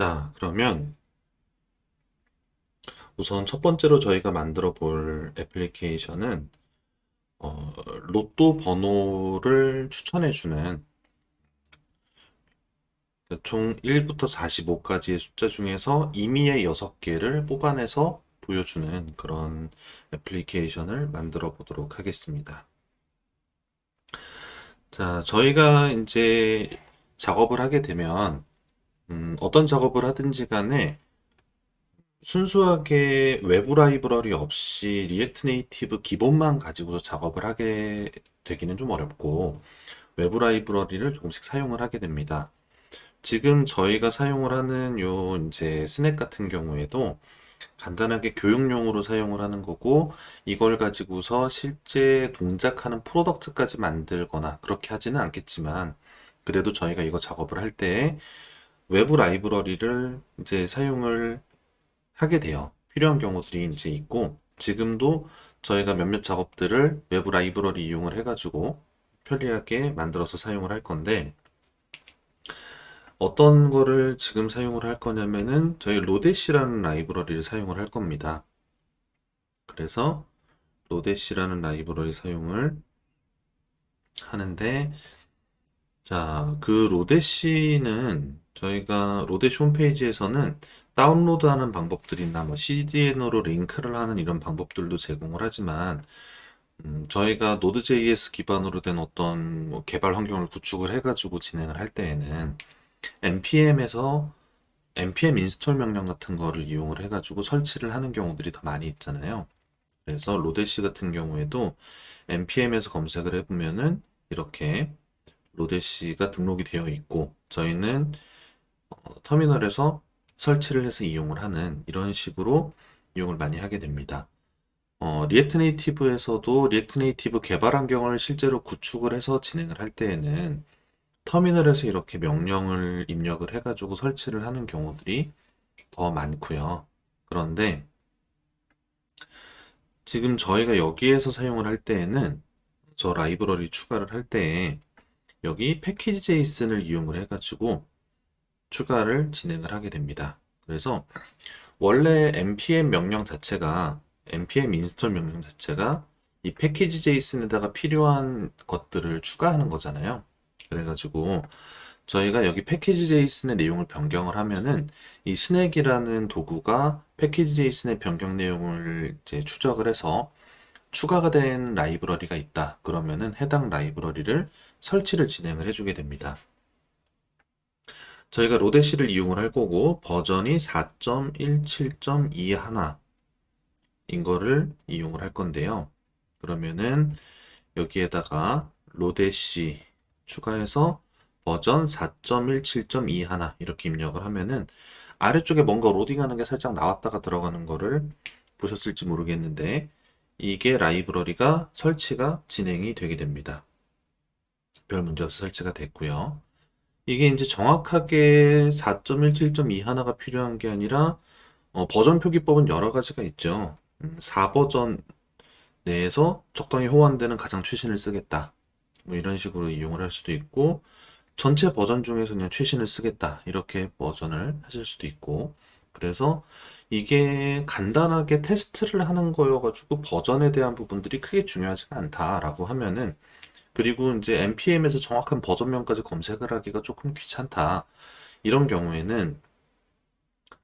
자, 그러면 우선 첫 번째로 저희가 만들어 볼 애플리케이션은 로또 번호를 추천해 주는 총 1부터 45까지의 숫자 중에서 임의의 6개를 뽑아내서 보여주는 그런 애플리케이션을 만들어 보도록 하겠습니다. 자, 저희가 이제 작업을 하게 되면 어떤 작업을 하든지 간에 순수하게 외부 라이브러리 없이 리액트 네이티브 기본만 가지고 작업을 하게 되기는 좀 어렵고 외부 라이브러리를 조금씩 사용을 하게 됩니다. 지금 저희가 사용을 하는 요 이제 스낵 같은 경우에도 간단하게 교육용으로 사용을 하는 거고 이걸 가지고서 실제 동작하는 프로덕트까지 만들거나 그렇게 하지는 않겠지만 그래도 저희가 이거 작업을 할 때 외부 라이브러리를 이제 사용을 하게 돼요. 필요한 경우들이 이제 있고, 지금도 저희가 몇몇 작업들을 외부 라이브러리 이용을 해가지고 편리하게 만들어서 사용을 할 건데, 어떤 거를 지금 사용을 할 거냐면은 저희 로데시라는 라이브러리를 사용을 할 겁니다. 그래서 로데시라는 라이브러리 사용을 하는데, 자, 그 로데시는 저희가 로데시 홈페이지에서는 다운로드하는 방법들이나 뭐 CDN으로 링크를 하는 이런 방법들도 제공을 하지만 저희가 Node.js 기반으로 된 어떤 뭐 개발 환경을 구축을 해가지고 진행을 할 때에는 npm에서 npm 인스톨 명령 같은 거를 이용을 해가지고 설치를 하는 경우들이 더 많이 있잖아요. 그래서 로데시 같은 경우에도 npm에서 검색을 해보면은 이렇게 로데시가 등록이 되어 있고 저희는 터미널에서 설치를 해서 이용을 하는 이런 식으로 이용을 많이 하게 됩니다. 리액트 네이티브에서도 리액트 네이티브 개발 환경을 실제로 구축을 해서 진행을 할 때에는 터미널에서 이렇게 명령을 입력을 해가지고 설치를 하는 경우들이 더 많고요. 그런데 지금 저희가 여기에서 사용을 할 때에는 저 라이브러리 추가를 할 때에 여기 패키지 제이슨을 이용을 해가지고 추가를 진행을 하게 됩니다. 그래서 원래 npm 명령 자체가 npm 인스톨 명령 자체가 이 패키지 제이슨에다가 필요한 것들을 추가하는 거잖아요. 그래가지고 저희가 여기 패키지 제이슨의 내용을 변경을 하면은 이 스낵이라는 도구가 패키지 제이슨의 변경 내용을 이제 추적을 해서 추가가 된 라이브러리가 있다. 그러면은 해당 라이브러리를 설치를 진행을 해주게 됩니다. 저희가 로데시를 이용을 할 거고 버전이 4.17.21인 거를 이용을 할 건데요. 그러면은 여기에다가 로데시 추가해서 버전 4.17.21 이렇게 입력을 하면은 아래쪽에 뭔가 로딩하는 게 살짝 나왔다가 들어가는 거를 보셨을지 모르겠는데 이게 라이브러리가 설치가 진행이 되게 됩니다. 별 문제 없이 설치가 됐고요. 이게 이제 정확하게 4.17.21가 필요한 게 아니라 버전 표기법은 여러 가지가 있죠. 4버전 내에서 적당히 호환되는 가장 최신을 쓰겠다. 뭐 이런 식으로 이용을 할 수도 있고 전체 버전 중에서 그냥 최신을 쓰겠다. 이렇게 버전을 하실 수도 있고 그래서 이게 간단하게 테스트를 하는 거여가지고 버전에 대한 부분들이 크게 중요하지가 않다라고 하면은 그리고 이제 npm에서 정확한 버전명까지 검색을 하기가 조금 귀찮다. 이런 경우에는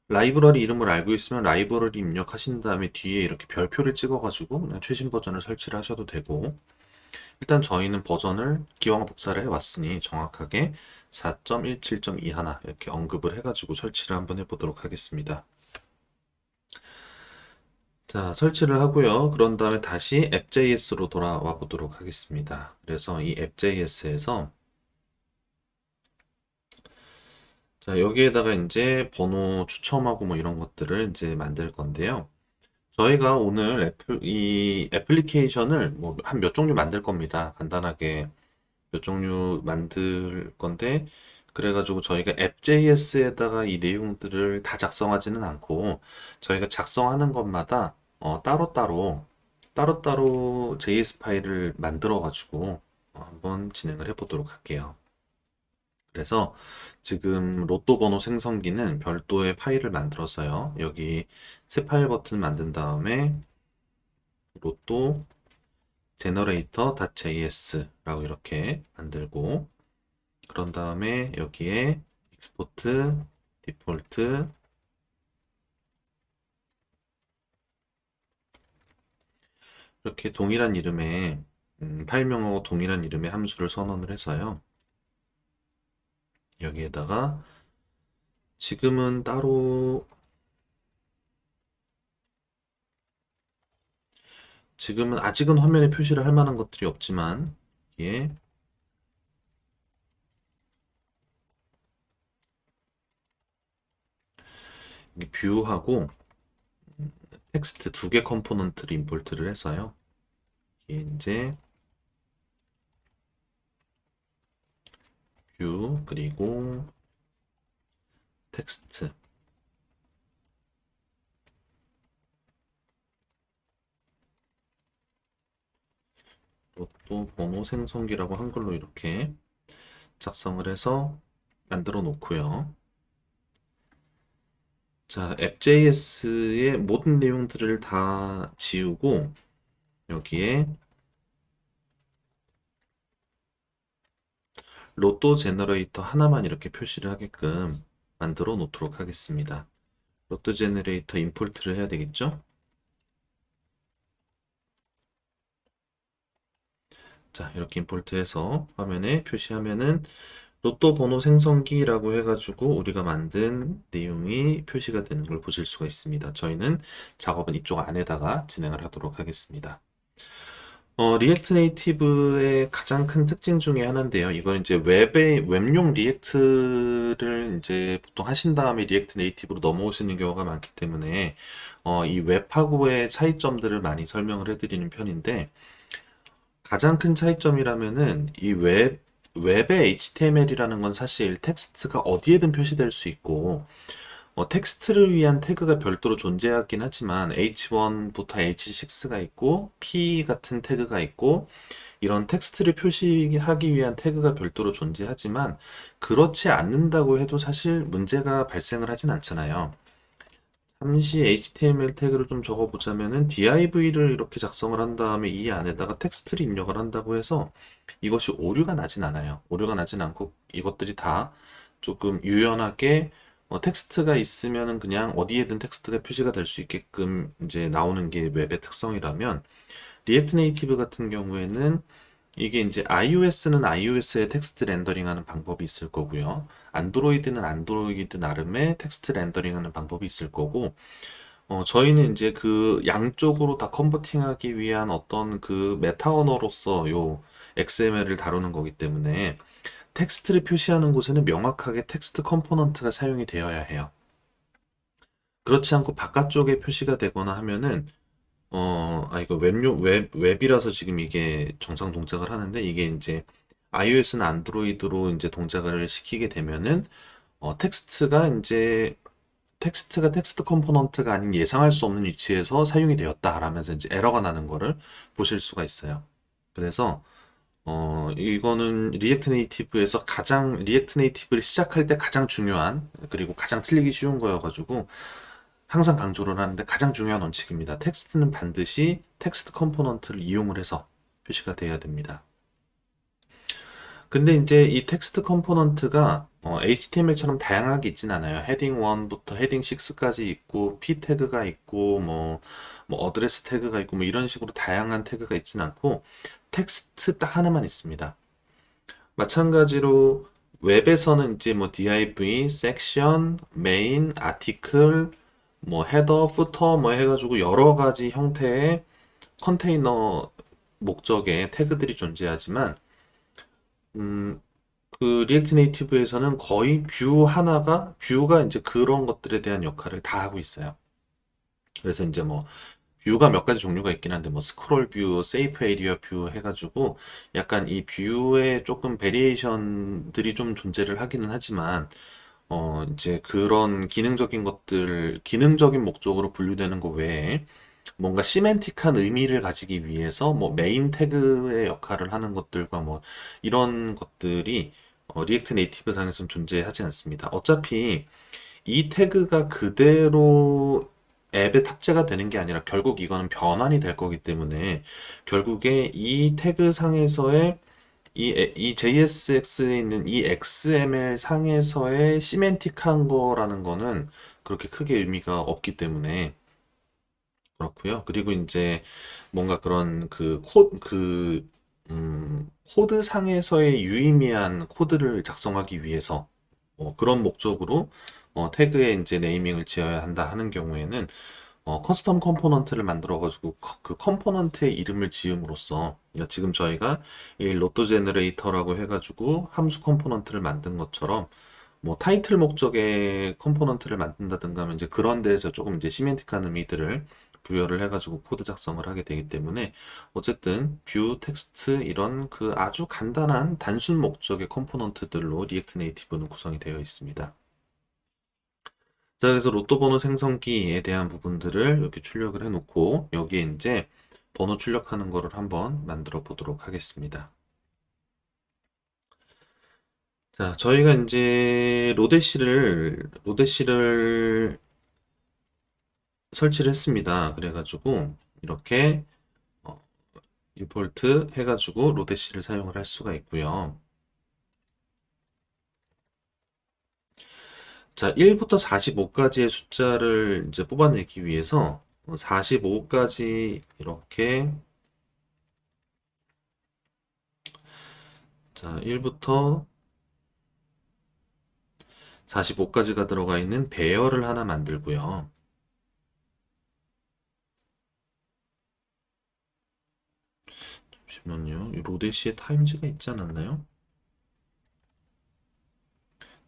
라이브러리 이름을 알고 있으면 라이브러리 입력하신 다음에 뒤에 이렇게 별표를 찍어가지고 그냥 최신 버전을 설치를 하셔도 되고 일단 저희는 버전을 기왕 복사를 해왔으니 정확하게 4.17.21 이렇게 언급을 해가지고 설치를 한번 해보도록 하겠습니다. 자, 설치를 하고요. 그런 다음에 다시 앱.js로 돌아와 보도록 하겠습니다. 그래서 이 앱.js에서 자, 여기에다가 이제 번호 추첨하고 뭐 이런 것들을 이제 만들 건데요. 저희가 오늘 이 애플리케이션을 뭐 한 몇 종류 만들 겁니다. 간단하게 몇 종류 만들 건데, 그래가지고 저희가 앱.js에다가 이 내용들을 다 작성하지는 않고, 저희가 작성하는 것마다 따로따로 JS 파일을 만들어가지고 한번 진행을 해보도록 할게요. 그래서 지금 로또 번호 생성기는 별도의 파일을 만들어서요. 여기 새 파일 버튼 만든 다음에 로또 generator.js라고 이렇게 만들고 그런 다음에 여기에 익스포트 디폴트 이렇게 동일한 이름의 파일명하고 동일한 이름의 함수를 선언을 해서요. 여기에다가 지금은 따로 지금은 아직은 화면에 표시를 할 만한 것들이 없지만 예, 뷰하고 텍스트 두 개 컴포넌트를 임포트를 해서요. 이게 이제 뷰 그리고 텍스트 또 번호 생성기라고 한글로 이렇게 작성을 해서 만들어 놓고요. 자, 앱.js의 모든 내용들을 다 지우고 여기에 로또 제너레이터 하나만 이렇게 표시를 하게끔 만들어 놓도록 하겠습니다. 로또 제너레이터 임포트를 해야 되겠죠? 자, 이렇게 임포트해서 화면에 표시하면은 로또 번호 생성기라고 해가지고 우리가 만든 내용이 표시가 되는 걸 보실 수가 있습니다. 저희는 작업은 이쪽 안에다가 진행을 하도록 하겠습니다. 리액트 네이티브의 가장 큰 특징 중에 하나인데요. 이건 이제 웹용 리액트를 이제 보통 하신 다음에 리액트 네이티브로 넘어오시는 경우가 많기 때문에, 이 웹하고의 차이점들을 많이 설명을 해드리는 편인데, 가장 큰 차이점이라면은 웹의 HTML이라는 건 사실 텍스트가 어디에든 표시될 수 있고, 텍스트를 위한 태그가 별도로 존재하긴 하지만 H1부터 H6가 있고 P 같은 태그가 있고 이런 텍스트를 표시하기 위한 태그가 별도로 존재하지만 그렇지 않는다고 해도 사실 문제가 발생을 하진 않잖아요. 잠시 HTML 태그를 좀 적어보자면은 div를 이렇게 작성을 한 다음에 이 안에다가 텍스트를 입력을 한다고 해서 이것이 오류가 나진 않아요. 오류가 나진 않고 이것들이 다 조금 유연하게 텍스트가 있으면은 그냥 어디에든 텍스트가 표시가 될 수 있게끔 이제 나오는 게 웹의 특성이라면 리액트 네이티브 같은 경우에는 이게 이제 iOS는 iOS의 텍스트 렌더링하는 방법이 있을 거고요. 안드로이드는 안드로이드 나름의 텍스트 렌더링하는 방법이 있을 거고, 저희는 이제 그 양쪽으로 다 컨버팅하기 위한 어떤 그 메타 언어로서 요 XML을 다루는 거기 때문에 텍스트를 표시하는 곳에는 명확하게 텍스트 컴포넌트가 사용이 되어야 해요. 그렇지 않고 바깥쪽에 표시가 되거나 하면은 이거 웹이라서 지금 이게 정상 동작을 하는데 이게 이제 iOS나 안드로이드로 이제 동작을 시키게 되면은 텍스트가 텍스트 컴포넌트가 아닌 예상할 수 없는 위치에서 사용이 되었다라면서 이제 에러가 나는 거를 보실 수가 있어요. 그래서 이거는 리액트 네이티브를 시작할 때 가장 중요한 그리고 가장 틀리기 쉬운 거여가지고 항상 강조를 하는데 가장 중요한 원칙입니다. 텍스트는 반드시 텍스트 컴포넌트를 이용을 해서 표시가 돼야 됩니다. 근데 이제 이 텍스트 컴포넌트가 HTML처럼 다양하게 있진 않아요. 헤딩 1부터 헤딩 6까지 있고, P 태그가 있고, 어드레스 태그가 있고, 뭐 이런 식으로 다양한 태그가 있진 않고, 텍스트 딱 하나만 있습니다. 마찬가지로 웹에서는 이제 뭐 div, 섹션, 메인, 아티클, 뭐 헤더, 부터 뭐 해가지고 여러 가지 형태의 컨테이너 목적의 태그들이 존재하지만 음, 그 리액트 네이티브에서는 거의 뷰가 이제 그런 것들에 대한 역할을 다 하고 있어요. 그래서 이제 뭐 뷰가 몇 가지 종류가 있긴 한데 뭐 스크롤 뷰, 세이프 에리어 뷰 해가지고 약간 이 뷰에 조금 베리에이션들이 좀 존재를 하기는 하지만 이제 그런 기능적인 목적으로 분류되는 거 외에 뭔가 시멘틱한 의미를 가지기 위해서 뭐 메인 태그의 역할을 하는 것들과 뭐 이런 것들이 리액트 네이티브 상에서는 존재하지 않습니다. 어차피 이 태그가 그대로 앱에 탑재가 되는 게 아니라 결국 이거는 변환이 될 거기 때문에 결국에 이 태그 상에서의 이 JSX에 있는 이 XML 상에서의 시멘틱한 거라는 거는 그렇게 크게 의미가 없기 때문에 그렇고요. 그리고 이제 뭔가 그런 코드 상에서의 유의미한 코드를 작성하기 위해서 그런 목적으로 태그에 이제 네이밍을 지어야 한다 하는 경우에는 커스텀 컴포넌트를 만들어가지고 그 컴포넌트의 이름을 지음으로써 그러니까 지금 저희가 이 로또 제너레이터라고 해가지고 함수 컴포넌트를 만든 것처럼 뭐 타이틀 목적의 컴포넌트를 만든다든가 하면 이제 그런 데에서 조금 이제 시멘틱한 의미들을 부여를 해가지고 코드 작성을 하게 되기 때문에 어쨌든 뷰, 텍스트 이런 그 아주 간단한 단순 목적의 컴포넌트들로 리액트 네이티브는 구성이 되어 있습니다. 자, 그래서 로또 번호 생성기에 대한 부분들을 이렇게 출력을 해놓고 여기에 이제 번호 출력하는 거를 한번 만들어 보도록 하겠습니다. 자, 저희가 이제 로데시를 설치를 했습니다. 그래가지고 이렇게 어, 임포트 해가지고 로데시를 사용을 할 수가 있고요. 자, 1부터 45까지의 숫자를 이제 뽑아내기 위해서 45까지 이렇게 자, 1부터 45까지가 들어가 있는 배열을 하나 만들고요. 잠시만요. 이 로데시에 타임즈가 있지 않았나요?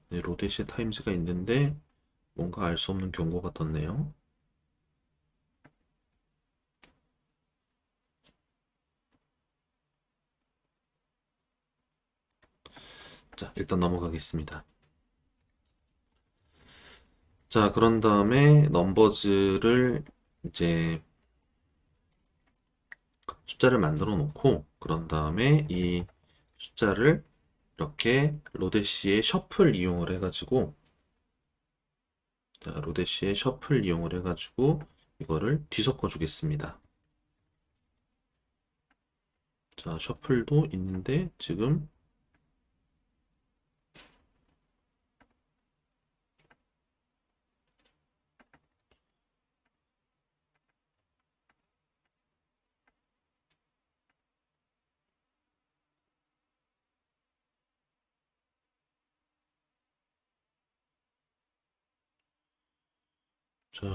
네, 로데시에 타임즈가 있는데 뭔가 알 수 없는 경고가 떴네요. 자, 일단 넘어가겠습니다. 자, 그런 다음에 넘버즈를 이제 숫자를 만들어 놓고 그런 다음에 이 숫자를 이렇게 로데시의 셔플 이용을 해가지고 자, 로데시의 셔플 이용을 해가지고 이거를 뒤섞어 주겠습니다. 자, 셔플도 있는데 지금 자,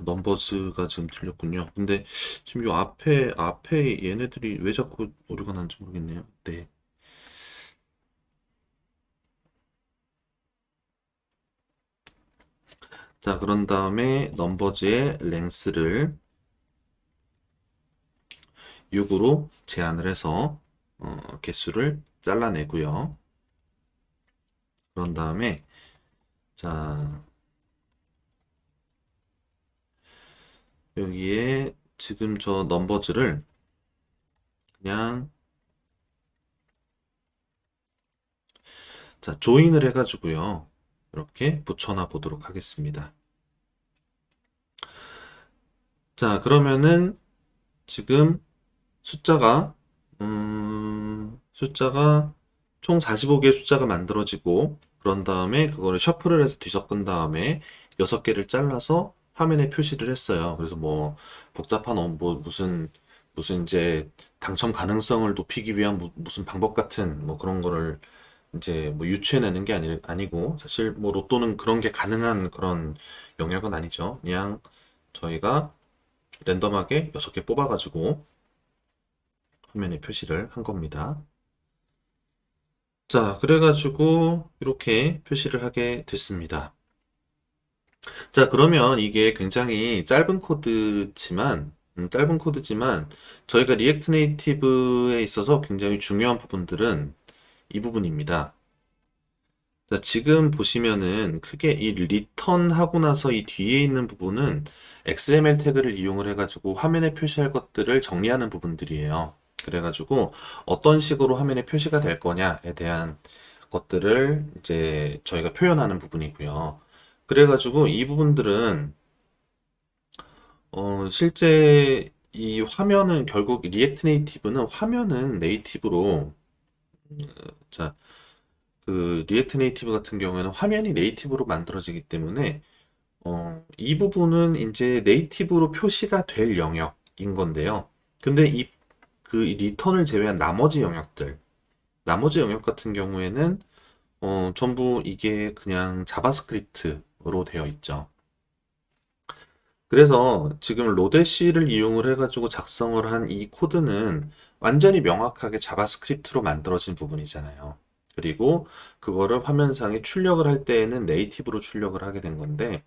넘버즈가 지금 틀렸군요. 근데 지금 요 앞에 얘네들이 왜 자꾸 오류가 나는지 모르겠네요. 네. 자, 그런 다음에 넘버즈의 랭스를 6으로 제한을 해서 개수를 잘라내고요. 그런 다음에 자, 여기에 지금 저 넘버즈를 그냥 자, 조인을 해가지고요. 이렇게 붙여놔 보도록 하겠습니다. 자, 그러면은 지금 숫자가 숫자가 총 45개의 숫자가 만들어지고 그런 다음에 그거를 셔플을 해서 뒤섞은 다음에 6개를 잘라서 화면에 표시를 했어요. 그래서 뭐 복잡한 뭐 무슨 이제 당첨 가능성을 높이기 위한 무슨 방법 같은 뭐 그런 거를 이제 뭐 유추해내는 게 아니고 사실 뭐 로또는 그런 게 가능한 그런 영역은 아니죠. 그냥 저희가 랜덤하게 6개 뽑아가지고 화면에 표시를 한 겁니다. 자, 그래가지고 이렇게 표시를 하게 됐습니다. 자, 그러면 이게 굉장히 짧은 코드지만 저희가 리액트 네이티브에 있어서 굉장히 중요한 부분들은 이 부분입니다. 자, 지금 보시면은 크게 이 리턴 하고 나서 이 뒤에 있는 부분은 XML 태그를 이용을 해가지고 화면에 표시할 것들을 정리하는 부분들이에요. 그래가지고 어떤 식으로 화면에 표시가 될 거냐에 대한 것들을 이제 저희가 표현하는 부분이고요. 그래가지고 이 부분들은 실제 이 화면은 결국 리액트 네이티브는 화면은 네이티브로 자, 그 리액트 네이티브 같은 경우에는 화면이 네이티브로 만들어지기 때문에 이 부분은 이제 네이티브로 표시가 될 영역인 건데요. 근데 그 리턴을 제외한 나머지 영역 같은 경우에는 전부 이게 그냥 자바스크립트로 되어 있죠. 그래서 지금 로데시를 이용을 해가지고 작성을 한 이 코드는 완전히 명확하게 자바스크립트로 만들어진 부분이잖아요. 그리고 그거를 화면상에 출력을 할 때에는 네이티브로 출력을 하게 된 건데,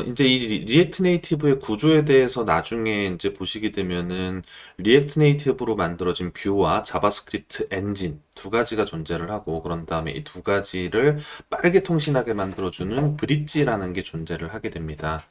이제 이 리액트 네이티브의 구조에 대해서 나중에 이제 보시게 되면은 리액트 네이티브로 만들어진 뷰와 자바스크립트 엔진 두 가지가 존재를 하고 그런 다음에 이 두 가지를 빠르게 통신하게 만들어주는 브릿지라는 게 존재를 하게 됩니다.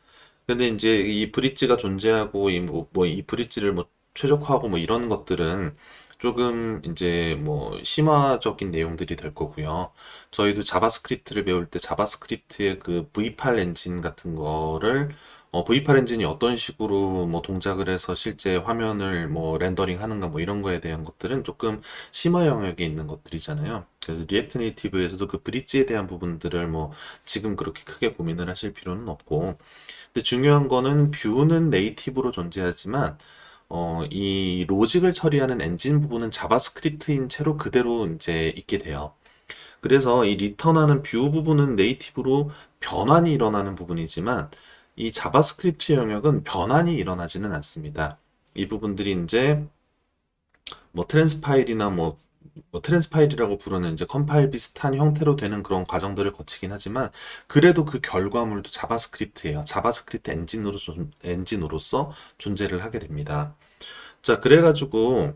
근데 이제 이 브릿지가 존재하고 이 브릿지를 뭐 최적화하고 뭐 이런 것들은 조금 이제 뭐 심화적인 내용들이 될 거고요. 저희도 자바스크립트를 배울 때 자바스크립트의 그 V8 엔진 같은 거를 V8 엔진이 어떤 식으로 뭐 동작을 해서 실제 화면을 뭐 렌더링 하는가 뭐 이런 거에 대한 것들은 조금 심화 영역에 있는 것들이잖아요. 그래서 리액트 네이티브에서도 그 브릿지에 대한 부분들을 뭐 지금 그렇게 크게 고민을 하실 필요는 없고 근데 중요한 거는 뷰는 네이티브로 존재하지만 이 로직을 처리하는 엔진 부분은 자바스크립트인 채로 그대로 이제 있게 돼요. 그래서 이 리턴하는 뷰 부분은 네이티브로 변환이 일어나는 부분이지만 이 자바스크립트 영역은 변환이 일어나지는 않습니다. 이 부분들이 이제 뭐 트랜스파일이나 뭐 트랜스파일이라고 부르는 이제 컴파일 비슷한 형태로 되는 그런 과정들을 거치긴 하지만 그래도 그 결과물도 자바스크립트예요. 자바스크립트 엔진으로서 존재를 하게 됩니다. 자, 그래가지고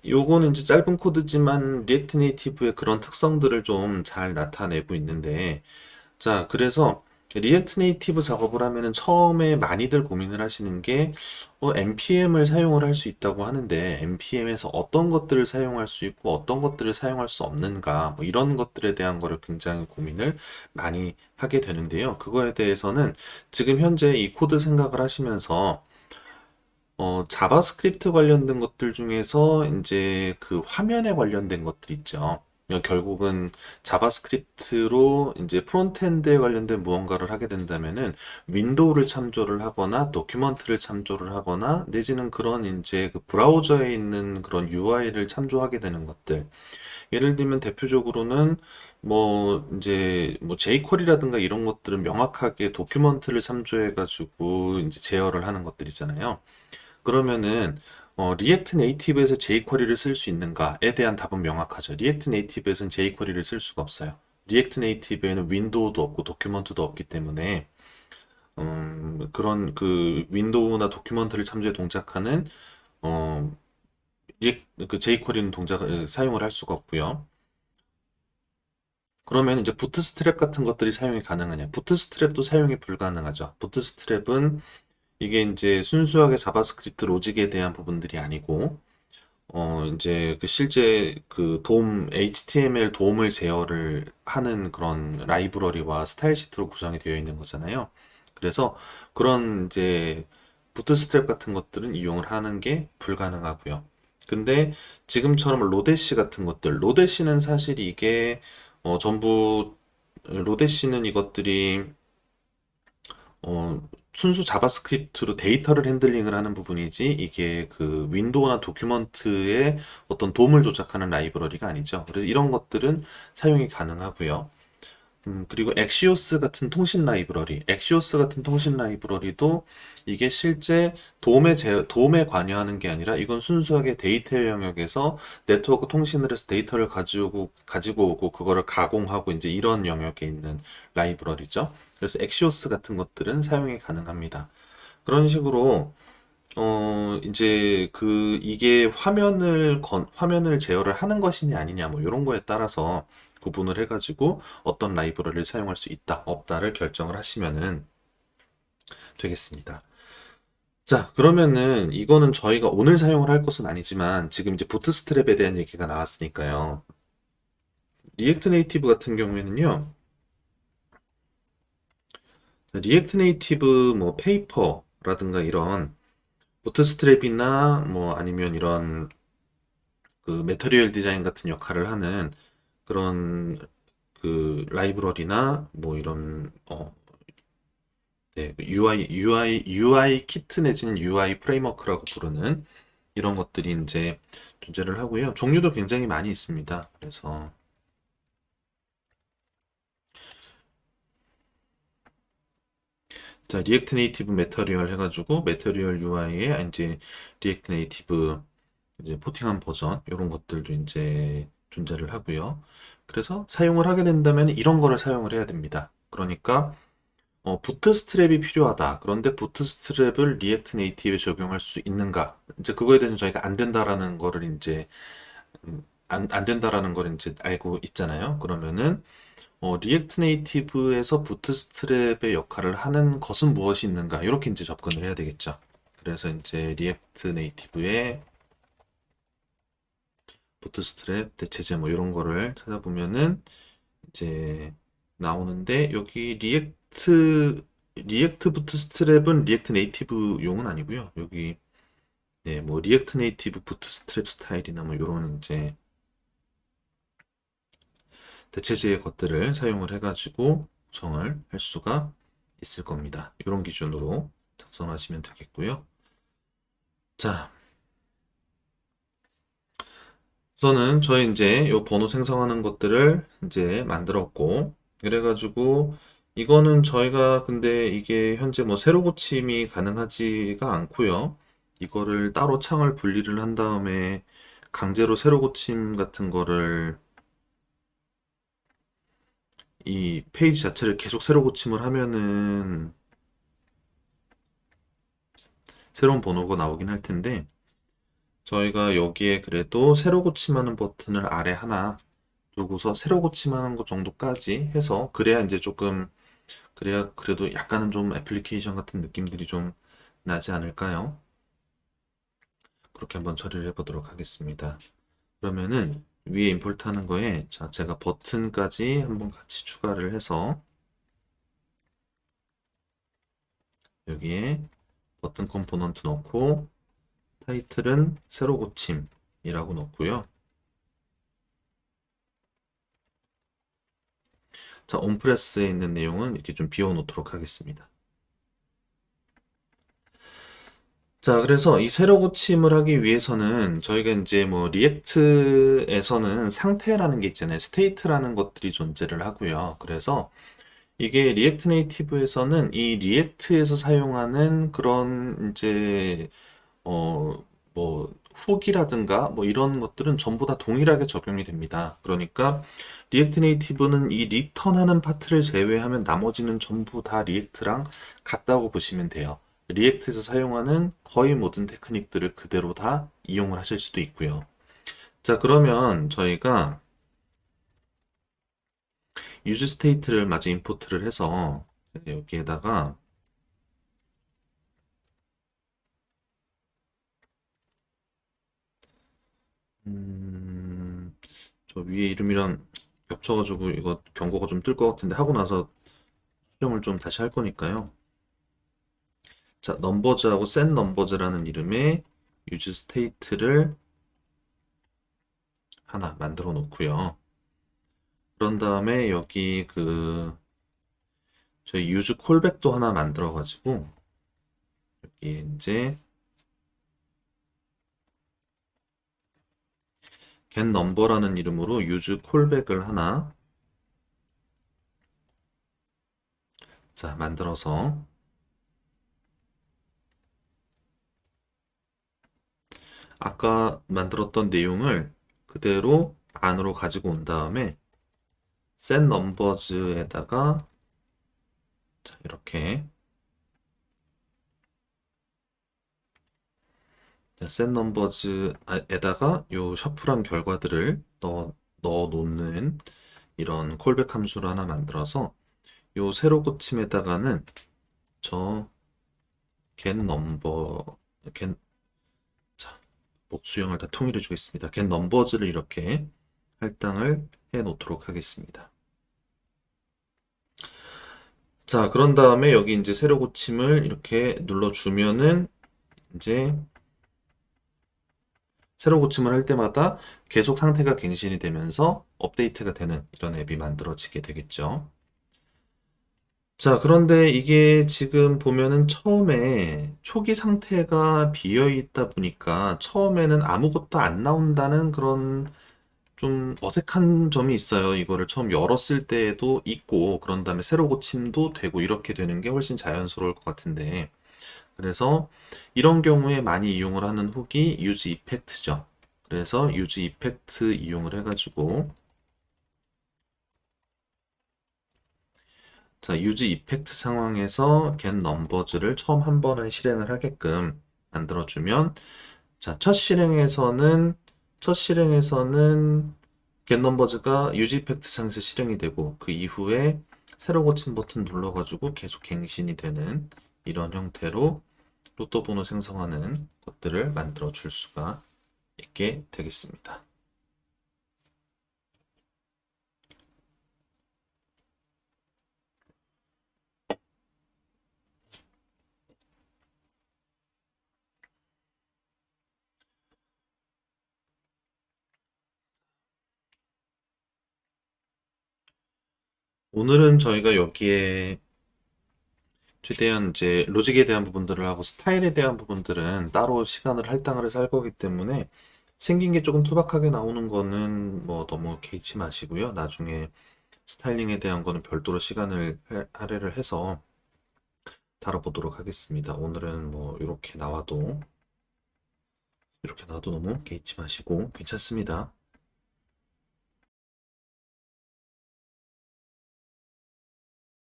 요거는 이제 짧은 코드지만 리액트 네이티브의 그런 특성들을 좀 잘 나타내고 있는데 자, 그래서 리액트 네이티브 작업을 하면은 처음에 많이들 고민을 하시는 게 npm을 사용을 할 수 있다고 하는데 npm에서 어떤 것들을 사용할 수 있고 어떤 것들을 사용할 수 없는가 뭐 이런 것들에 대한 거를 굉장히 고민을 많이 하게 되는데요. 그거에 대해서는 지금 현재 이 코드 생각을 하시면서 자바스크립트 관련된 것들 중에서 이제 그 화면에 관련된 것들 있죠. 결국은 자바스크립트로 이제 프론트엔드에 관련된 무언가를 하게 된다면은 윈도우를 참조를 하거나 도큐먼트를 참조를 하거나 내지는 그런 이제 그 브라우저에 있는 그런 UI를 참조하게 되는 것들. 예를 들면 대표적으로는 뭐 이제 뭐 jQuery라든가 이런 것들은 명확하게 도큐먼트를 참조해 가지고 이제 제어를 하는 것들 있잖아요. 그러면은 리액트 네이티브에서 jQuery를 쓸 수 있는가에 대한 답은 명확하죠. 리액트 네이티브에서는 jQuery를 쓸 수가 없어요. 리액트 네이티브에는 윈도우도 없고 도큐먼트도 없기 때문에 그런 그 윈도우나 도큐먼트를 참조해 동작하는 어, 그 jQuery는 동작을 사용을 할 수가 없고요. 그러면 이제 부트스트랩 같은 것들이 사용이 가능하냐? 부트스트랩도 사용이 불가능하죠. 부트스트랩은 이게 이제 순수하게 자바스크립트 로직에 대한 부분들이 아니고, 이제 그 실제 그 HTML 도움을 제어를 하는 그런 라이브러리와 스타일 시트로 구성이 되어 있는 거잖아요. 그래서 그런 이제 부트스트랩 같은 것들은 이용을 하는 게 불가능하고요. 근데 지금처럼 로데시 같은 것들, 로데시는 사실 이게 전부 로데시는 이것들이 순수 자바스크립트로 데이터를 핸들링을 하는 부분이지 이게 그 윈도우나 도큐먼트에 어떤 도움을 조작하는 라이브러리가 아니죠. 그래서 이런 것들은 사용이 가능하고요. 그리고 엑시오스 같은 통신 라이브러리도 이게 실제 도움에 관여하는 게 아니라 이건 순수하게 데이터 영역에서 네트워크 통신을 해서 데이터를 가지고 오고 그거를 가공하고 이제 이런 영역에 있는 라이브러리죠. 그래서 엑시오스 같은 것들은 사용이 가능합니다. 그런 식으로 이제 이게 화면을 제어를 하는 것이냐 아니냐 뭐 이런 거에 따라서 구분을 해가지고 어떤 라이브러리를 사용할 수 있다, 없다를 결정을 하시면은 되겠습니다. 자, 그러면은 이거는 저희가 오늘 사용을 할 것은 아니지만 지금 이제 부트스트랩에 대한 얘기가 나왔으니까요. 리액트 네이티브 같은 경우에는요. 리액트 네이티브 뭐 페이퍼라든가 이런 부트스트랩이나 뭐 아니면 이런 그 매터리얼 디자인 같은 역할을 하는 그런 그 라이브러리나 뭐 이런 네, UI 키트 내지는 UI 프레임워크라고 부르는 이런 것들이 이제 존재를 하고요. 종류도 굉장히 많이 있습니다. 그래서 자, 리액트 네이티브 매터리얼 해가지고 매터리얼 UI에 이제 리액트 네이티브 이제 포팅한 버전 이런 것들도 이제 존재를 하고요. 그래서 사용을 하게 된다면 이런 거를 사용을 해야 됩니다. 그러니까 부트스트랩이 필요하다. 그런데 부트스트랩을 리액트 네이티브에 적용할 수 있는가? 이제 그거에 대해서 저희가 안 된다라는 거를 이제 안 된다라는 걸 이제 알고 있잖아요. 그러면은 리액트 네이티브에서 부트스트랩의 역할을 하는 것은 무엇이 있는가? 이렇게 이제 접근을 해야 되겠죠. 그래서 이제 리액트 네이티브의 부트스트랩 대체제 뭐 이런 거를 찾아보면은 이제 나오는데 여기 리액트 부트스트랩은 리액트 네이티브용은 아니고요. 여기 네, 뭐 리액트 네이티브 부트스트랩 스타일이나 뭐 이런 이제 대체제의 것들을 사용을 해가지고 구성을 할 수가 있을 겁니다. 이런 기준으로 작성하시면 되겠고요. 자, 우선은 저희 이제 요 번호 생성하는 것들을 이제 만들었고, 그래가지고 이거는 저희가 근데 이게 현재 뭐 새로 고침이 가능하지가 않고요. 이거를 따로 창을 분리를 한 다음에 강제로 새로 고침 같은 거를 이 페이지 자체를 계속 새로 고침을 하면은 새로운 번호가 나오긴 할 텐데 저희가 여기에 그래도 새로 고침하는 버튼을 아래 하나 두고서 새로 고침하는 것 정도까지 해서 그래야 이제 조금 그래야 그래도 약간은 좀 애플리케이션 같은 느낌들이 좀 나지 않을까요? 그렇게 한번 처리를 해보도록 하겠습니다. 그러면은 위에 임포트 하는 거에 자 제가 버튼까지 한번 같이 추가를 해서 여기에 버튼 컴포넌트 넣고 타이틀은 새로 고침이라고 넣고요. 자, 온프레스에 있는 내용은 이렇게 좀 비워 놓도록 하겠습니다. 자, 그래서 이 세로 고침을 하기 위해서는 저희가 이제 뭐 리액트에서는 상태라는 게 있잖아요. 스테이트라는 것들이 존재를 하고요. 그래서 이게 리액트 네이티브에서는 이 리액트에서 사용하는 그런 이제 뭐 훅이라든가 뭐 이런 것들은 전부 다 동일하게 적용이 됩니다. 그러니까 리액트 네이티브는 이 리턴하는 파트를 제외하면 나머지는 전부 다 리액트랑 같다고 보시면 돼요. 리액트에서 사용하는 거의 모든 테크닉들을 그대로 다 이용을 하실 수도 있고요. 자, 그러면 저희가 유즈 스테이트를 마저 임포트를 해서 여기에다가 음, 저 위에 이름이랑 겹쳐가지고 이거 경고가 좀 뜰 것 같은데 하고 나서 수정을 좀 다시 할 거니까요. 자, 넘버즈하고 set 넘버즈라는 이름의 use state를 하나 만들어 놓고요. 그런 다음에 여기 저희 use callback도 하나 만들어 가지고 여기 이제 get number라는 이름으로 use callback을 하나 자, 만들어서 아까 만들었던 내용을 그대로 안으로 가지고 온 다음에 set numbers에다가 자, 이렇게 set numbers에다가 요 셔플한 결과들을 넣어 놓는 이런 콜백 함수를 하나 만들어서 요 세로 고침에다가는 저 get 넘버 get 자, 목수형을 다 통일해 주겠습니다. get 넘버즈를 이렇게 할당을 해 놓도록 하겠습니다. 자, 그런 다음에 여기 이제 세로 고침을 이렇게 눌러주면은 이제 세로 고침을 할 때마다 계속 상태가 갱신이 되면서 업데이트가 되는 이런 앱이 만들어지게 되겠죠. 자, 그런데 이게 지금 보면은 처음에 초기 상태가 비어 있다 보니까 처음에는 아무것도 안 나온다는 그런 좀 어색한 점이 있어요. 이거를 처음 열었을 때에도 있고, 그런 다음에 새로 고침도 되고, 이렇게 되는 게 훨씬 자연스러울 것 같은데, 그래서 이런 경우에 많이 이용을 하는 훅이 유즈 이펙트죠. 그래서 유즈 이펙트 이용을 해가지고, 자, 유즈 이펙트 상황에서 get numbers를 처음 한 번은 실행을 하게끔 만들어주면, 자, 첫 실행에서는 get numbers가 유즈 이펙트 상에서 실행이 되고, 그 이후에 새로 고침 버튼 눌러가지고 계속 갱신이 되는 이런 형태로 로또 번호 생성하는 것들을 만들어 줄 수가 있게 되겠습니다. 오늘은 저희가 여기에 최대한 이제 로직에 대한 부분들을 하고 스타일에 대한 부분들은 따로 시간을 할당을 해서 할 거기 때문에 생긴 게 조금 투박하게 나오는 거는 뭐 너무 개의치 마시고요. 나중에 스타일링에 대한 거는 별도로 시간을 할애를 해서 다뤄보도록 하겠습니다. 오늘은 뭐 이렇게 나와도 너무 개의치 마시고 괜찮습니다.